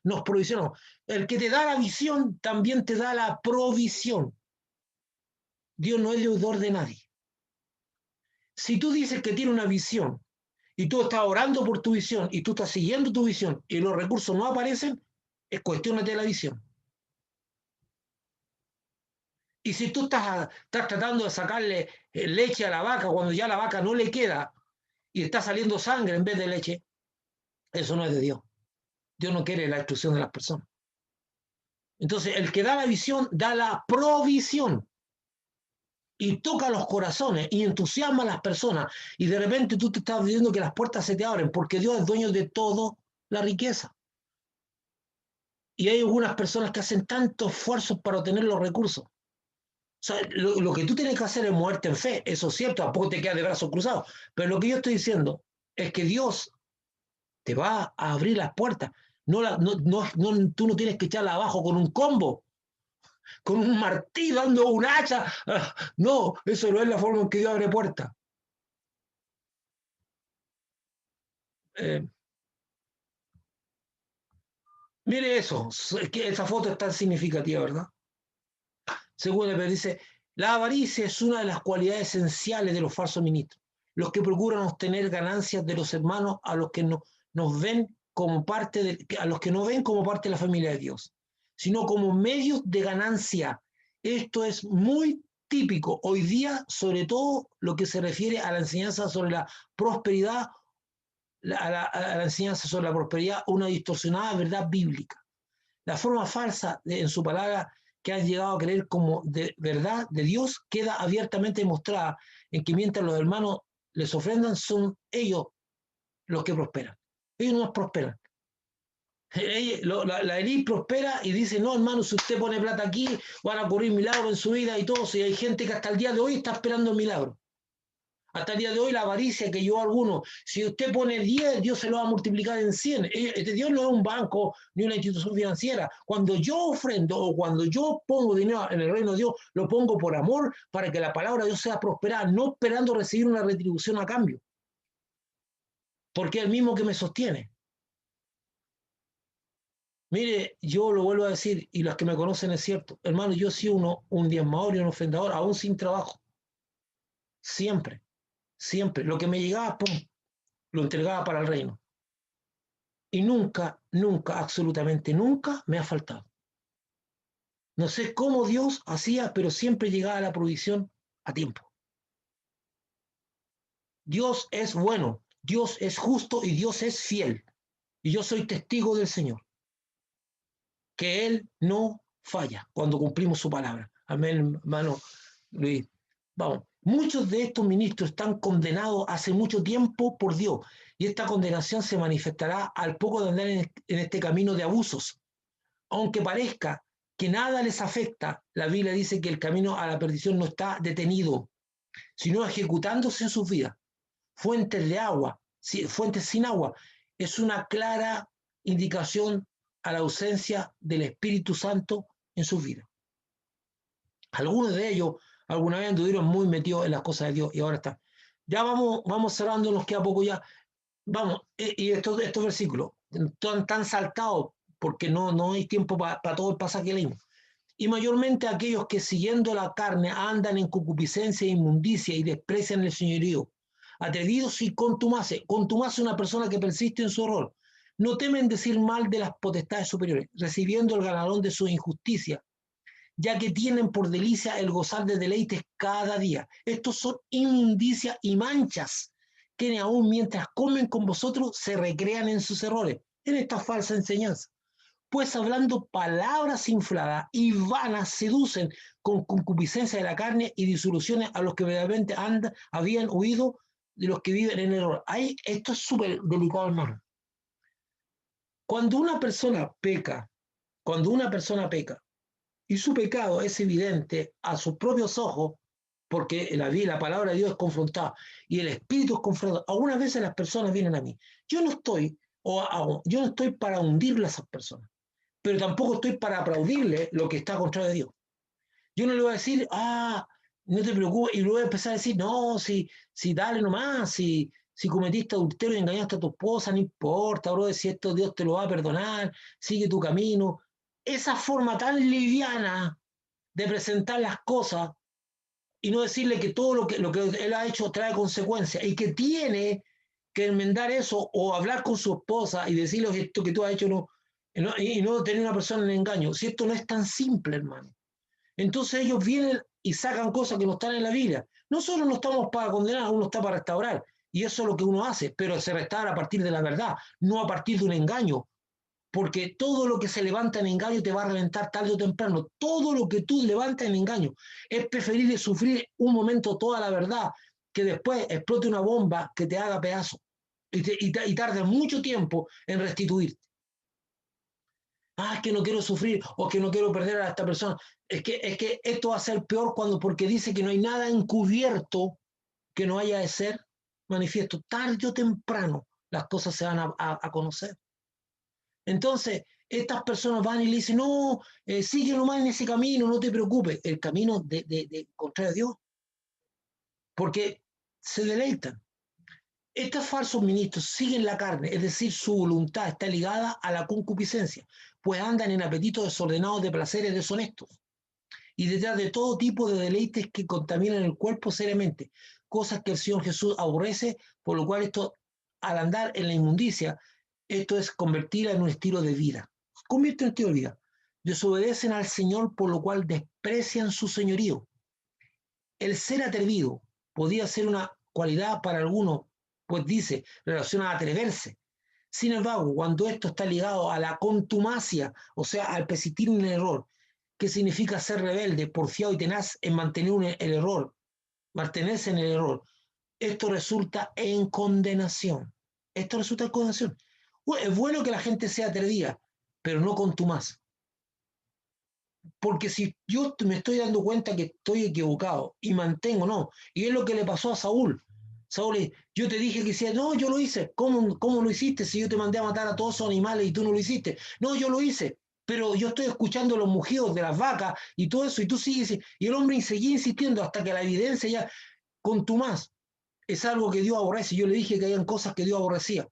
nos provisionamos. El que te da la visión también te da la provisión. Dios no es deudor de nadie. Si tú dices que tiene una visión y tú estás orando por tu visión y tú estás siguiendo tu visión y los recursos no aparecen, es cuestión de la visión. Y si tú estás tratando de sacarle leche a la vaca cuando ya la vaca no le queda y está saliendo sangre en vez de leche, eso no es de Dios. Dios no quiere la destrucción de las personas. Entonces, el que da la visión da la provisión y toca los corazones y entusiasma a las personas. Y de repente tú te estás viendo que las puertas se te abren porque Dios es dueño de toda la riqueza. Y hay algunas personas que hacen tantos esfuerzos para obtener los recursos. O sea, lo que tú tienes que hacer es moverte en fe, eso es cierto, tampoco te quedas de brazos cruzados. Pero lo que yo estoy diciendo es que Dios te va a abrir las puertas. Tú no tienes que echarla abajo con un combo, con un martillo, dando un hacha. No, eso no es la forma en que Dios abre puertas. Eh, mire eso, es que esa foto es tan significativa, ¿verdad? Según el dice, la avaricia es una de las cualidades esenciales de los falsos ministros, los que procuran obtener ganancias de los hermanos a los que nos ven como parte a los que no ven como parte de la familia de Dios, sino como medios de ganancia. Esto es muy típico hoy día, sobre todo lo que se refiere a la enseñanza sobre la prosperidad, a la enseñanza sobre la prosperidad, una distorsionada verdad bíblica. La forma falsa en su palabra que han llegado a creer como de verdad de Dios queda abiertamente demostrada en que mientras los hermanos les ofrendan, son ellos los que prosperan. Ellos no prosperan. La élite prospera y dice, no, hermano, si usted pone plata aquí, van a ocurrir milagros en su vida y todo. Y hay gente que hasta el día de hoy está esperando el milagro. Hasta el día de hoy la avaricia que llevó a algunos, si usted pone 10, Dios se lo va a multiplicar en 100. Dios no es un banco ni una institución financiera. Cuando yo ofrendo o cuando yo pongo dinero en el reino de Dios, lo pongo por amor para que la palabra de Dios sea prosperada, no esperando recibir una retribución a cambio. Porque es el mismo que me sostiene. Mire, yo lo vuelvo a decir, y los que me conocen es cierto, hermano, yo soy un diezmador y un ofrendador, aún sin trabajo. Siempre, siempre. Lo que me llegaba, pum, lo entregaba para el reino. Y nunca, nunca, absolutamente nunca me ha faltado. No sé cómo Dios hacía, pero siempre llegaba la provisión a tiempo. Dios es bueno, Dios es justo y Dios es fiel. Y yo soy testigo del Señor, que Él no falla cuando cumplimos su palabra. Amén, hermano Luis. Vamos, muchos de estos ministros están condenados hace mucho tiempo por Dios y esta condenación se manifestará al poco de andar en este camino de abusos. Aunque parezca que nada les afecta, la Biblia dice que el camino a la perdición no está detenido, sino ejecutándose en sus vidas. Fuentes de agua, fuentes sin agua, es una clara indicación a la ausencia del Espíritu Santo en sus vidas. Algunos de ellos alguna vez anduvieron muy metidos en las cosas de Dios y ahora están. Ya vamos cerrando, nos queda poco ya. Vamos, y estos versículos tan saltados porque no hay tiempo para todo el pasaje que leímos. Y mayormente aquellos que siguiendo la carne andan en concupiscencia e inmundicia y desprecian el señorío, atrevidos y contumaces. Contumaz es una persona que persiste en su error. No temen decir mal de las potestades superiores, recibiendo el galardón de su injusticia, ya que tienen por delicia el gozar de deleites cada día. Estos son inmundicia y manchas, que aún mientras comen con vosotros se recrean en sus errores, en esta falsa enseñanza. Pues hablando palabras infladas y vanas seducen con concupiscencia de la carne y disoluciones a los que verdaderamente habían huido de los que viven en el error. Ahí, esto es súper delicado, hermano. Cuando una persona peca, cuando una persona peca, y su pecado es evidente a sus propios ojos, porque la palabra de Dios es confrontada y el Espíritu es confrontado. Algunas veces las personas vienen a mí. Yo no estoy para hundirle a esas personas, pero tampoco estoy para aplaudirle lo que está contra de Dios. Yo no le voy a decir, no te preocupes, y luego voy a empezar a decir, no, si dale nomás, si cometiste adulterio y engañaste a tu esposa, no importa, bro, si esto Dios te lo va a perdonar, sigue tu camino. Esa forma tan liviana de presentar las cosas y no decirle que todo lo que él ha hecho trae consecuencias y que tiene que enmendar eso o hablar con su esposa y decirle esto que tú has hecho y no tener una persona en engaño. Si esto no es tan simple, hermano. Entonces ellos vienen y sacan cosas que no están en la Biblia. Nosotros no estamos para condenar, uno está para restaurar. Y eso es lo que uno hace, pero se restaura a partir de la verdad, no a partir de un engaño, porque todo lo que se levanta en engaño te va a reventar tarde o temprano. Todo lo que tú levantas en engaño. Es preferible sufrir un momento toda la verdad que después explote una bomba que te haga pedazos y tarde mucho tiempo en restituirte. Es que no quiero sufrir o que no quiero perder a esta persona. Es que esto va a ser peor porque dice que no hay nada encubierto que no haya de ser manifiesto. Tarde o temprano las cosas se van a conocer. Entonces, estas personas van y le dicen, no, sigue nomás en ese camino, no te preocupes, el camino de contra Dios, porque se deleitan. Estos falsos ministros siguen la carne, es decir, su voluntad está ligada a la concupiscencia, pues andan en apetitos desordenados de placeres deshonestos y detrás de todo tipo de deleites que contaminan el cuerpo seriamente, cosas que el Señor Jesús aborrece, por lo cual esto, al andar en la inmundicia, esto es convertirla en un estilo de vida. Convierte en un estilo de vida. Desobedecen al Señor, por lo cual desprecian su señorío. El ser atrevido podía ser una cualidad para algunos, pues dice, relaciona a atreverse. Sin embargo, cuando esto está ligado a la contumacia, o sea, al persistir en el error, que significa ser rebelde, porfiado y tenaz en mantener el error, mantenerse en el error, esto resulta en condenación. Esto resulta en condenación. Es bueno que la gente sea atrevida, pero no contumaz. Porque si yo me estoy dando cuenta que estoy equivocado y mantengo, no. Y es lo que le pasó a Saúl. Saúl, yo te dije que decía, no, yo lo hice. ¿Cómo lo hiciste si yo te mandé a matar a todos esos animales y tú no lo hiciste? No, yo lo hice. Pero yo estoy escuchando los mugidos de las vacas y todo eso, y tú sigues. Y el hombre seguía insistiendo hasta que la evidencia ya, contumaz, es algo que Dios aborrece. Yo le dije que hayan cosas que Dios aborrecía.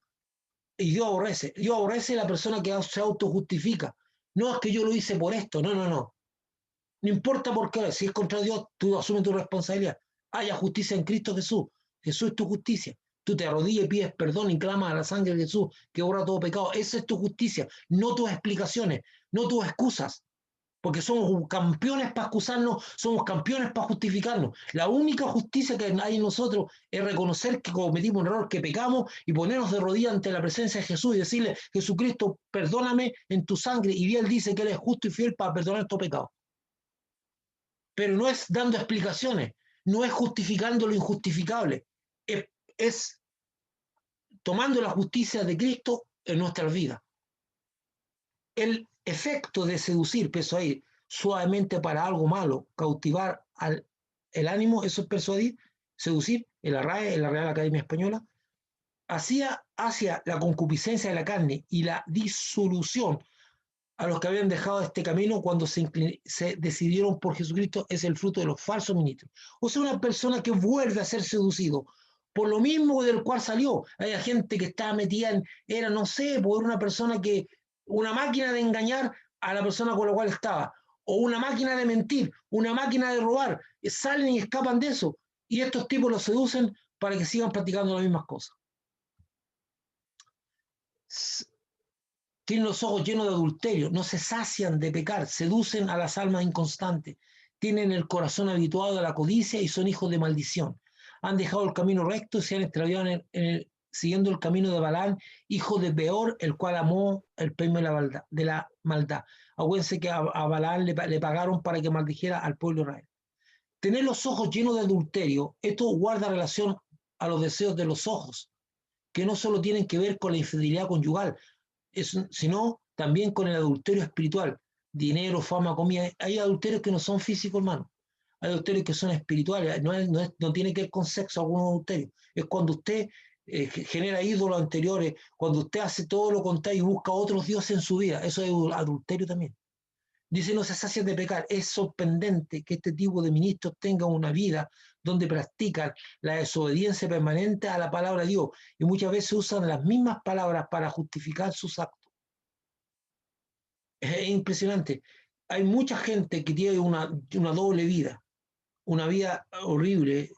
Y Dios aborrece. Dios aborrece a la persona que se autojustifica. No es que yo lo hice por esto. No, no, no. No importa por qué, si es contra Dios, tú asumes tu responsabilidad. Haya justicia en Cristo Jesús. Jesús es tu justicia. Tú te arrodillas y pides perdón y clamas a la sangre de Jesús que borra todo pecado. Esa es tu justicia, no tus explicaciones, no tus excusas. Porque somos campeones para excusarnos, somos campeones para justificarnos. La única justicia que hay en nosotros es reconocer que cometimos un error, que pecamos y ponernos de rodillas ante la presencia de Jesús y decirle, Jesucristo, perdóname en tu sangre. Y Él dice que Él es justo y fiel para perdonar tu pecado. Pero no es dando explicaciones, no es justificando lo injustificable, es tomando la justicia de Cristo en nuestras vidas. El efecto de seducir, persuadir suavemente para algo malo, cautivar el ánimo, eso es persuadir, seducir, en la RAE, en la Real Academia Española, hacia la concupiscencia de la carne y la disolución a los que habían dejado este camino cuando se decidieron por Jesucristo, es el fruto de los falsos ministros. O sea, una persona que vuelve a ser seducido por lo mismo del cual salió. Hay gente que estaba metida era, no sé, por una persona una máquina de engañar a la persona con la cual estaba, o una máquina de mentir, una máquina de robar, salen y escapan de eso, y estos tipos los seducen para que sigan practicando las mismas cosas. Tienen los ojos llenos de adulterio, no se sacian de pecar, seducen a las almas inconstantes, tienen el corazón habituado a la codicia y son hijos de maldición. Han dejado el camino recto y se han extraviado siguiendo el camino de Balaam, hijo de Beor, el cual amó el premio de la maldad. Acuérdense que a Balaam le pagaron para que maldijera al pueblo de Israel. Tener los ojos llenos de adulterio, esto guarda relación a los deseos de los ojos, que no solo tienen que ver con la infidelidad conyugal, sino también con el adulterio espiritual, dinero, fama, comida. Hay adulterios que no son físicos, hermano. Hay adulterios que son espirituales, no tiene que ver con sexo algún adulterio. Es cuando usted genera ídolos anteriores, cuando usted hace todo lo contrario y busca otros dioses en su vida. Eso es adulterio también. Dice, no se sacian de pecar. Es sorprendente que este tipo de ministros tengan una vida donde practican la desobediencia permanente a la palabra de Dios y muchas veces usan las mismas palabras para justificar sus actos. Es impresionante. Hay mucha gente que tiene una doble vida, una vida horrible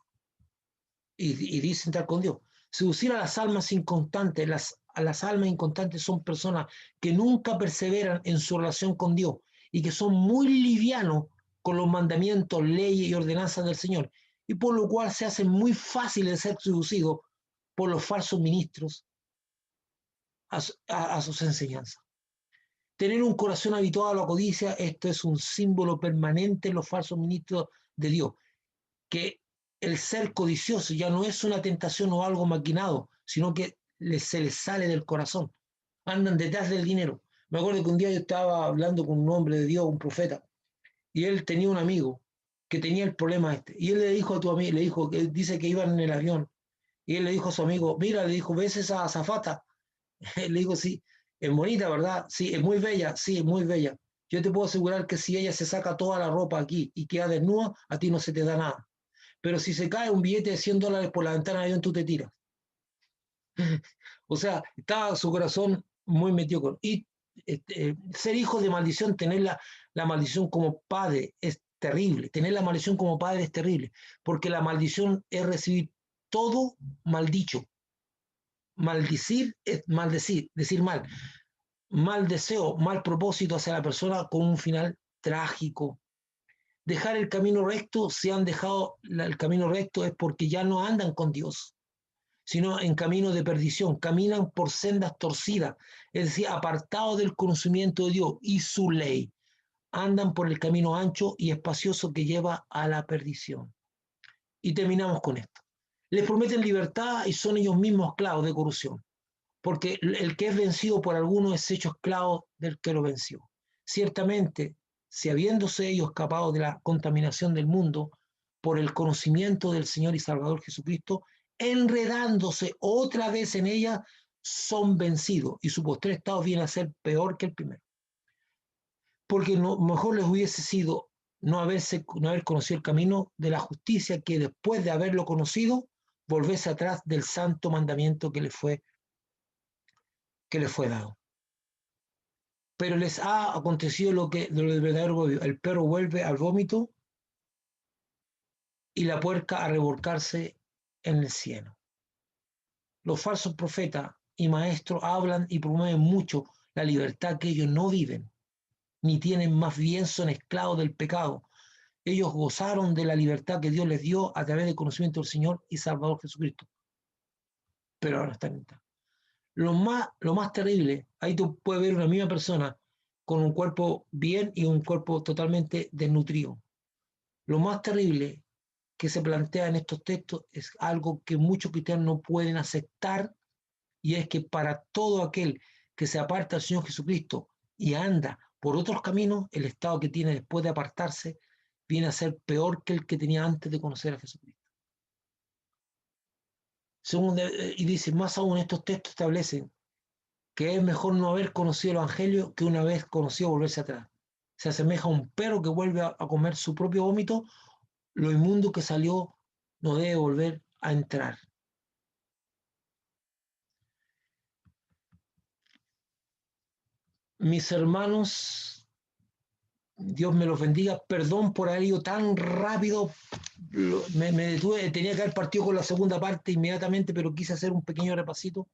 y dicen estar con Dios. Seducir a las almas inconstantes, a las almas inconstantes son personas que nunca perseveran en su relación con Dios y que son muy livianos con los mandamientos, leyes y ordenanzas del Señor, y por lo cual se hacen muy fáciles de ser seducidos por los falsos ministros a sus enseñanzas. Tener un corazón habituado a la codicia, esto es un símbolo permanente en los falsos ministros de Dios, que el ser codicioso ya no es una tentación o algo maquinado, sino que se les sale del corazón. Andan detrás del dinero. Me acuerdo que un día yo estaba hablando con un hombre de Dios, un profeta, y él tenía un amigo que tenía el problema este. Y él le dijo a tu amigo, le dijo, que dice que iban en el avión, y él le dijo a su amigo, mira, le dijo, ¿ves esa azafata? Le digo, sí, es bonita, ¿verdad? Sí, es muy bella, sí, es muy bella. Yo te puedo asegurar que si ella se saca toda la ropa aquí y queda desnuda, a ti no se te da nada. Pero si se cae un billete de $100 por la ventana del avión, tú te tiras. O sea, está su corazón muy metido con... Y ser hijo de maldición, tener la maldición como padre es terrible. Tener la maldición como padre es terrible, porque la maldición es recibir todo mal dicho. Maldecir es maldecir, decir mal. Mal deseo, mal propósito hacia la persona con un final trágico. Dejar el camino recto, si han dejado el camino recto es porque ya no andan con Dios, sino en camino de perdición, caminan por sendas torcidas, es decir, apartados del conocimiento de Dios y su ley, andan por el camino ancho y espacioso que lleva a la perdición. Y terminamos con esto. Les prometen libertad y son ellos mismos esclavos de corrupción, porque el que es vencido por alguno es hecho esclavo del que lo venció. Ciertamente, si habiéndose ellos escapado de la contaminación del mundo por el conocimiento del Señor y Salvador Jesucristo, enredándose otra vez en ella, son vencidos y su postrer estado viene a ser peor que el primero. Porque mejor les hubiese sido no haber conocido el camino de la justicia que después de haberlo conocido, volverse atrás del santo mandamiento que les fue dado. Pero les ha acontecido lo del verdadero obvio. El perro vuelve al vómito y la puerca a revolcarse en el cielo. Los falsos profetas y maestros hablan y promueven mucho la libertad que ellos no viven, ni tienen, más bien son esclavos del pecado. Ellos gozaron de la libertad que Dios les dio a través del conocimiento del Señor y Salvador Jesucristo. Pero ahora están en tal. Lo más terrible, ahí tú puedes ver una misma persona con un cuerpo bien y un cuerpo totalmente desnutrido. Lo más terrible que se plantea en estos textos es algo que muchos cristianos no pueden aceptar, y es que para todo aquel que se aparta del Señor Jesucristo y anda por otros caminos, el estado que tiene después de apartarse viene a ser peor que el que tenía antes de conocer a Jesucristo. Y dice, más aún estos textos establecen que es mejor no haber conocido el Evangelio que una vez conocido volverse atrás. Se asemeja a un perro que vuelve a comer su propio vómito. Lo inmundo que salió no debe volver a entrar. mis hermanos, Dios me los bendiga, perdón por haber ido tan rápido, me detuve, tenía que haber partido con la segunda parte inmediatamente, pero quise hacer un pequeño repasito.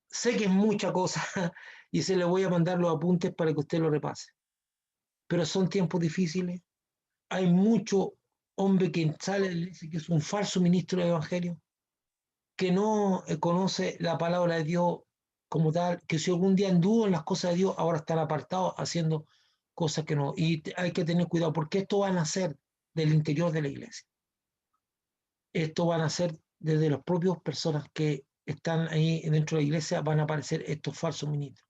Sé que es mucha cosa y se le voy a mandar los apuntes para que usted lo repase, pero son tiempos difíciles. Hay mucho hombre que sale y dice que es un falso ministro del Evangelio, que no conoce la palabra de Dios como tal, que si algún día anduvo en las cosas de Dios, ahora están apartados haciendo cosas que no. Y hay que tener cuidado, porque esto va a nacer del interior de la iglesia. Esto va a nacer desde las propias personas que están ahí dentro de la iglesia, van a aparecer estos falsos ministros.